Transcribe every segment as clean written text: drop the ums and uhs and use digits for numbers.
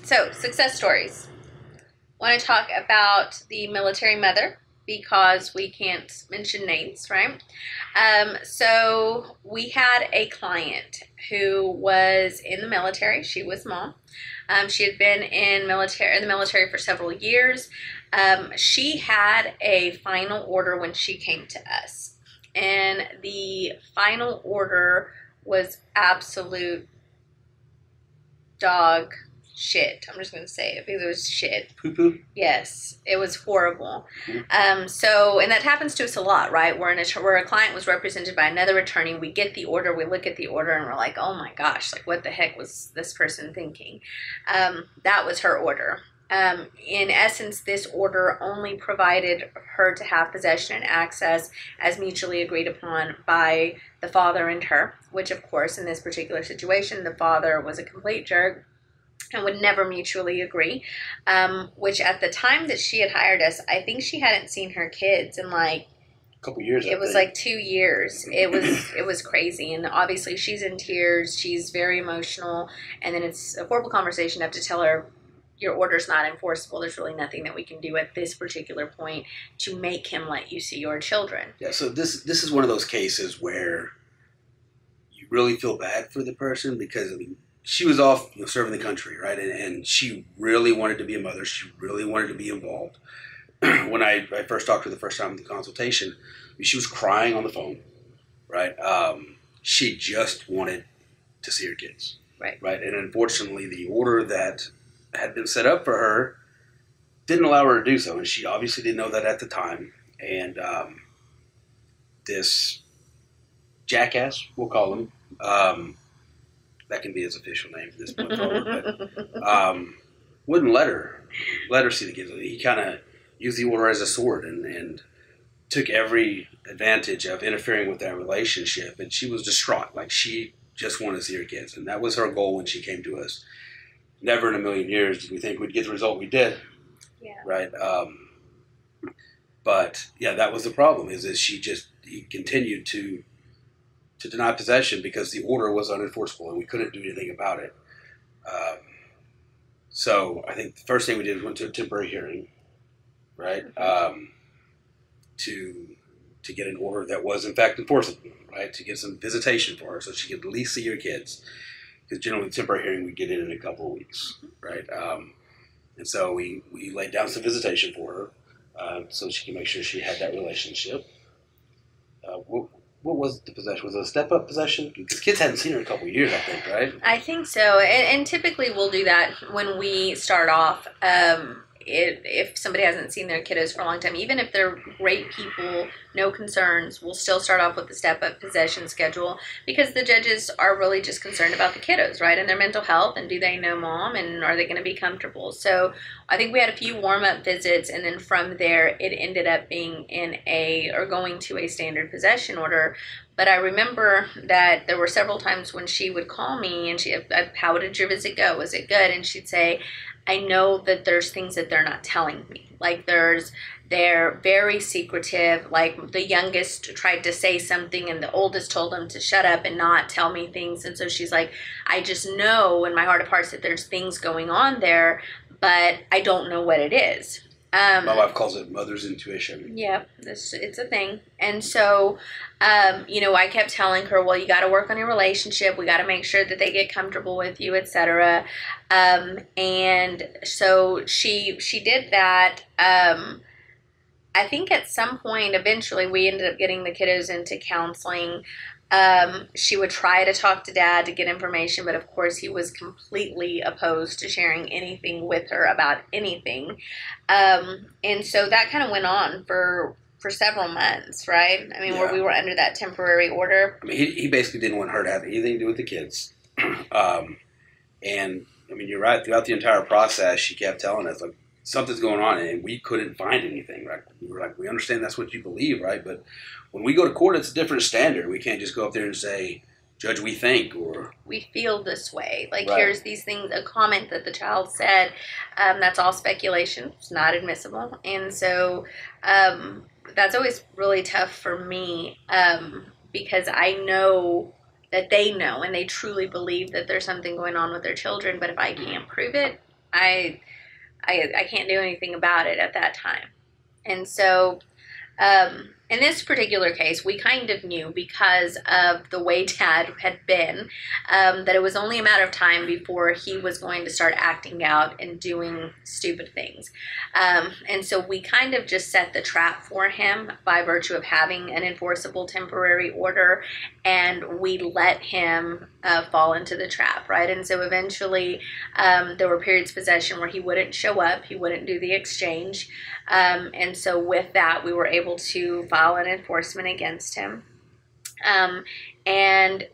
So success stories. Want to talk about the military mother because we can't mention names, right? So we had a client who was in the military. She was mom. She had been in the military for several years. She had a final order when she came to us, and the final order was absolute dog shit. I'm just going to say it because it was shit. Poo-poo? Yes, it was horrible. And that happens to us a lot, right? Where a client was represented by another attorney, we get the order, we look at the order, and we're like, oh my gosh, like what the heck was this person thinking? That was her order. In essence, this order only provided her to have possession and access as mutually agreed upon by the father and her, which of course in this particular situation, the father was a complete jerk and would never mutually agree, which at the time that she had hired us, I think she hadn't seen her kids in like a couple years. It was like 2 years. It was crazy, and obviously she's in tears. She's very emotional, and then it's a horrible conversation to have to tell her, your order's not enforceable. There's really nothing that we can do at this particular point to make him let you see your children. Yeah, so this is one of those cases where you really feel bad for the person because, I mean, she was off serving the country, right? And she really wanted to be a mother. She really wanted to be involved. When I first talked to her the first time in the consultation, she was crying on the phone, right? She just wanted to see her kids. Right. And unfortunately, the order that had been set up for her didn't allow her to do so, and she obviously didn't know that at the time. And this jackass, we'll call him, that can be his official name from this point forward, but wouldn't let her see the kids. He kind of used the order as a sword and took every advantage of interfering with that relationship, and she was distraught. Like, she just wanted to see her kids, and that was her goal when she came to us. Never in a million years did we think we'd get the result we did. Yeah. Right. But yeah, that was the problem. Is that he continued to deny possession because the order was unenforceable and we couldn't do anything about it. So I think the first thing we did was went to a temporary hearing, right? To get an order that was in fact enforceable, right? To get some visitation for her so she could at least see her kids. Because generally, the temporary hearing, we get in a couple of weeks, right? And so we laid down some visitation for her so she can make sure she had that relationship. What was the possession? Was it a step-up possession? Because kids hadn't seen her in a couple of years, I think, right? I think so. And typically we'll do that when we start off. If somebody hasn't seen their kiddos for a long time, even if they're great people, no concerns, we'll still start off with the step-up possession schedule because the judges are really just concerned about the kiddos, right, and their mental health, and do they know mom, and are they going to be comfortable. So I think we had a few warm-up visits, and then from there it ended up being going to a standard possession order. But I remember that there were several times when she would call me and how did your visit go? Was it good? And she'd say, I know that there's things that they're not telling me. Like they're very secretive. Like the youngest tried to say something and the oldest told them to shut up and not tell me things. And so she's like, I just know in my heart of hearts that there's things going on there, but I don't know what it is. My wife calls it mother's intuition. Yeah, it's a thing. And so, I kept telling her, well, you got to work on your relationship. We got to make sure that they get comfortable with you, etc. And so she did that. I think at some point, eventually, we ended up getting the kiddos into counseling. She would try to talk to dad to get information, but of course he was completely opposed to sharing anything with her about anything. And so that kind of went on for several months, right? I mean, where we were under that temporary order. I mean, he basically didn't want her to have anything to do with the kids. And I mean, you're right. Throughout the entire process, she kept telling us, like, something's going on, and we couldn't find anything, right? We were like, we understand that's what you believe, right? But when we go to court, it's a different standard. We can't just go up there and say, Judge, we think, or we feel this way. Like, right. Here's these things, a comment that the child said, that's all speculation. It's not admissible. And so that's always really tough for me because I know that they know and they truly believe that there's something going on with their children. But if I can't prove it, I can't do anything about it at that time. And so in this particular case, we kind of knew because of the way Dad had been that it was only a matter of time before he was going to start acting out and doing stupid things. And so we kind of just set the trap for him by virtue of having an enforceable temporary order, and we let him fall into the trap, right? And so eventually there were periods of possession where he wouldn't show up, he wouldn't do the exchange. And so with that, we were able to file an enforcement against him. And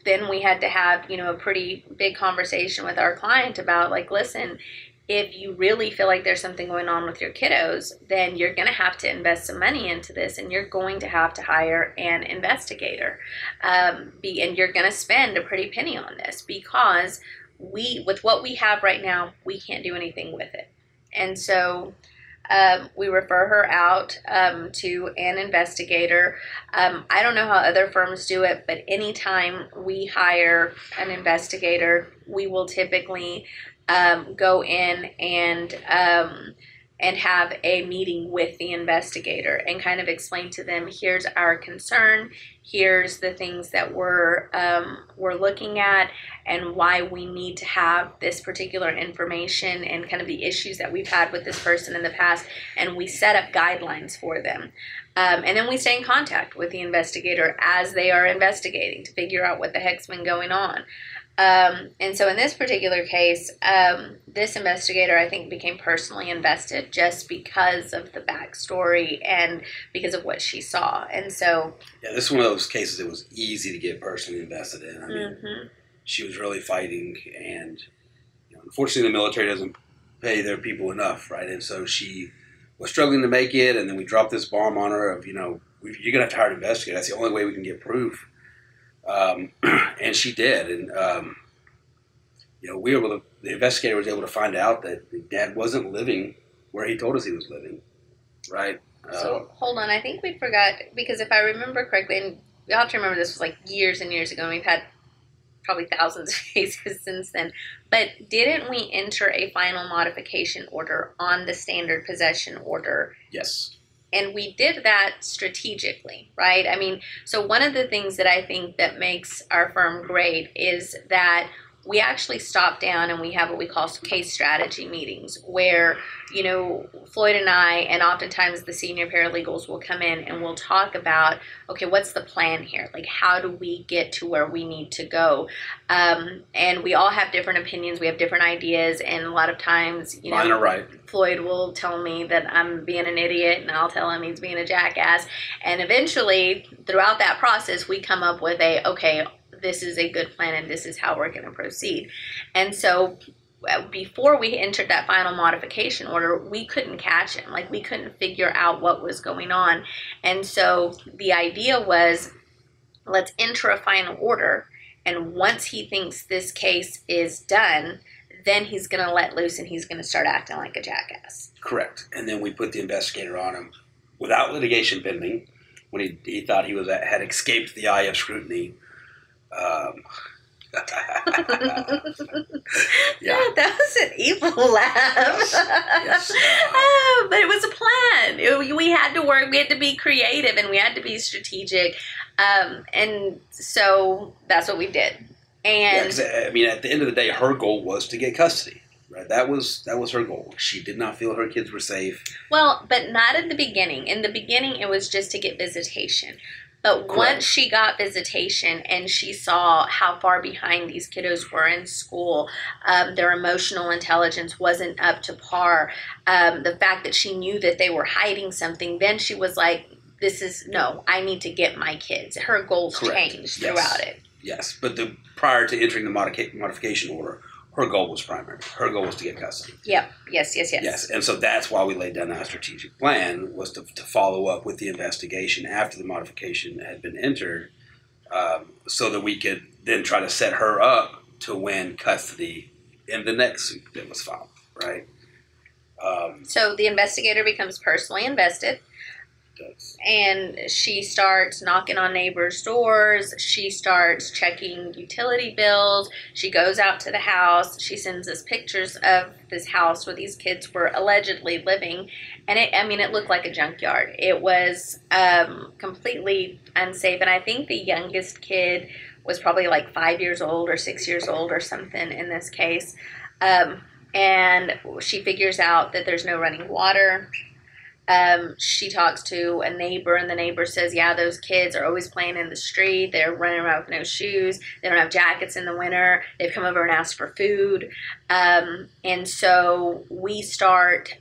then we had to have, a pretty big conversation with our client about, like, listen, if you really feel like there's something going on with your kiddos, then you're going to have to invest some money into this, and you're going to have to hire an investigator. And you're going to spend a pretty penny on this, because with what we have right now, we can't do anything with it. And so we refer her out to an investigator. I don't know how other firms do it, but anytime we hire an investigator, we will typically go in and have a meeting with the investigator and kind of explain to them, here's our concern, here's the things that we're looking at, and why we need to have this particular information, and kind of the issues that we've had with this person in the past, and we set up guidelines for them. And then we stay in contact with the investigator as they are investigating to figure out what the heck's been going on. And so in this particular case, this investigator, I think, became personally invested just because of the backstory and because of what she saw. And so... Yeah, this is one of those cases that was easy to get personally invested in. I mean, she was really fighting, and unfortunately the military doesn't pay their people enough, right? And so she was struggling to make it, and then we dropped this bomb on her of, you're going to have to hire an investigator. That's the only way we can get proof. And she did, and the investigator was able to find out that Dad wasn't living where he told us he was living, right? So hold on, I think we forgot, because if I remember correctly, and you have to remember this was like years and years ago, and we've had probably thousands of cases since then, but didn't we enter a final modification order on the standard possession order? Yes. And we did that strategically, right? I mean, so one of the things that I think that makes our firm great is that we actually stop down and we have what we call case strategy meetings where, Floyd and I, and oftentimes the senior paralegals will come in and we'll talk about, okay, what's the plan here? Like, how do we get to where we need to go? And we all have different opinions. We have different ideas. And a lot of times, mine are right. Floyd will tell me that I'm being an idiot, and I'll tell him he's being a jackass. And eventually, throughout that process, we come up with okay, this is a good plan, and this is how we're going to proceed. And so before we entered that final modification order, we couldn't catch him. Like, we couldn't figure out what was going on. And so the idea was, let's enter a final order, and once he thinks this case is done, then he's going to let loose and he's going to start acting like a jackass. Correct. And then we put the investigator on him without litigation pending, when he thought he had escaped the eye of scrutiny. Yeah, that was an evil laugh. Yes. But it was a plan. We had to work. We had to be creative, and we had to be strategic. And so that's what we did. And at the end of the day, her goal was to get custody. Right, that was her goal. She did not feel her kids were safe. Well, but not in the beginning. In the beginning, it was just to get visitation. But Correct. Once she got visitation and she saw how far behind these kiddos were in school, their emotional intelligence wasn't up to par, the fact that she knew that they were hiding something, then she was like, I need to get my kids. Her goals Correct. changed throughout it. Yes, but prior to entering the modification order, her goal was primary. Her goal was to get custody. Yep. Yes. Yes, and so that's why we laid down that strategic plan, was to follow up with the investigation after the modification had been entered, so that we could then try to set her up to win custody in the next suit that was filed, right? So the investigator becomes personally invested. does. And she starts knocking on neighbors' doors. She starts checking utility bills. She goes out to the house. She sends us pictures of this house where these kids were allegedly living. And it looked like a junkyard. It was completely unsafe. And I think the youngest kid was probably like 5 years old or 6 years old or something in this case. And she figures out that there's no running water. She talks to a neighbor, and the neighbor says, yeah, those kids are always playing in the street. They're running around with no shoes. They don't have jackets in the winter. They've come over and asked for food. And so we start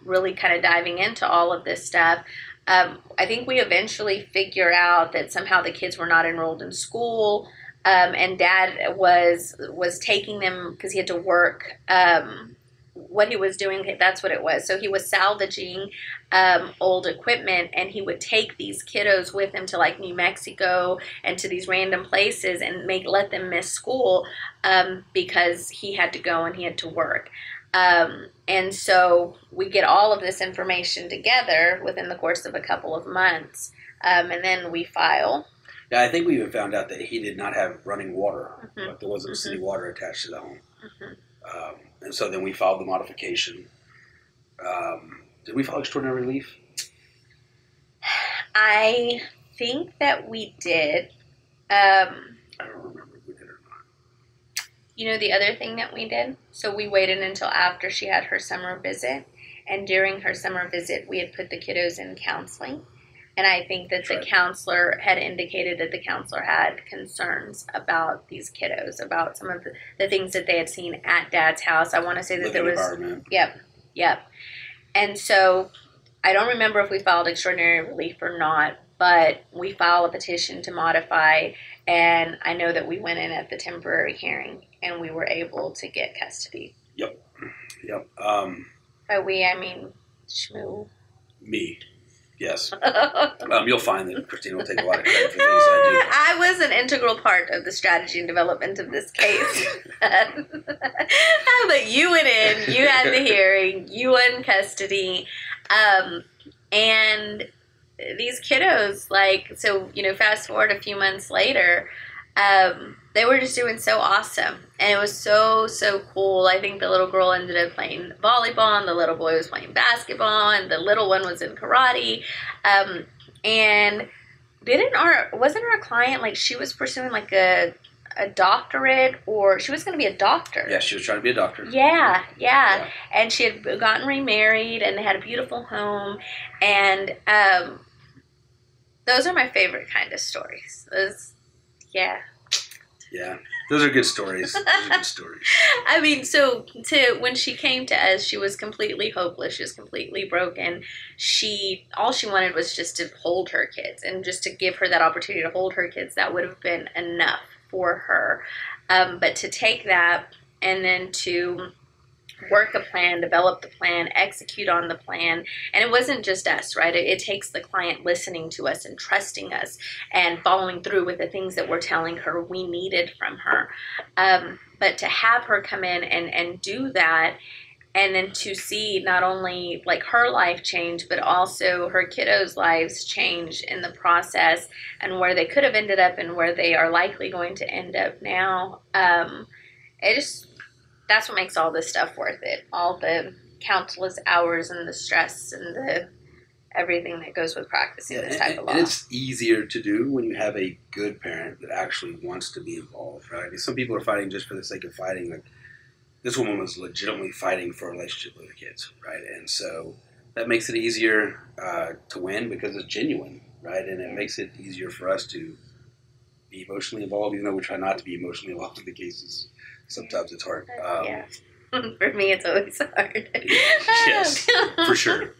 really kind of diving into all of this stuff. I think we eventually figure out that somehow the kids were not enrolled in school, and Dad was taking them because he had to work. What he was doing, that's what it was. So he was salvaging old equipment, and he would take these kiddos with him to like New Mexico and to these random places and let them miss school because he had to go and he had to work. And so we get all of this information together within the course of a couple of months, and then we file. Yeah, I think we even found out that he did not have running water. Like there wasn't city water attached to the home. And so then we filed the modification. Did we file extraordinary relief? I think that we did. I don't remember if we did or not. You know the other thing that we did? So we waited until after she had her summer visit. And during her summer visit, we had put the kiddos in counseling. And I think that the counselor had indicated that the counselor had concerns about these kiddos, about some of the things that they had seen at Dad's house. I want to say that there was... Yep. And so I don't remember if we filed extraordinary relief or not, but we filed a petition to modify, and I know that we went in at the temporary hearing, and we were able to get custody. Yep. By we, I mean Shmoo. Me. Yes. You'll find that Christina will take a lot of credit for things I do. I was an integral part of the strategy and development of this case. But you went in, you had the hearing, you were in custody, and these kiddos, fast forward a few months later, they were just doing so awesome. And it was so, so cool. I think the little girl ended up playing volleyball, and the little boy was playing basketball, and the little one was in karate. And wasn't our client, she was pursuing a doctorate, or she was going to be a doctor. Yeah, she was trying to be a doctor. Yeah. And she had gotten remarried, and they had a beautiful home. And those are my favorite kind of stories. Yeah, those are good stories. I mean, when she came to us, she was completely hopeless. She was completely broken. All she wanted was just to hold her kids, and just to give her that opportunity to hold her kids. That would have been enough for her. But to take that and then to work a plan, develop the plan, execute on the plan. And it wasn't just us, right? It takes the client listening to us and trusting us and following through with the things that we're telling her we needed from her. But to have her come in and do that, and then to see not only her life change, but also her kiddos' lives change in the process, and where they could have ended up and where they are likely going to end up now. That's what makes all this stuff worth it. All the countless hours and the stress and the everything that goes with practicing this type of law. And it's easier to do when you have a good parent that actually wants to be involved, right? Some people are fighting just for the sake of fighting. This woman was legitimately fighting for a relationship with her kids, right? And so that makes it easier to win because it's genuine, right? And it makes it easier for us to be emotionally involved, even though we try not to be emotionally involved in the cases. Sometimes it's hard. For me, it's always hard. Yes, for sure.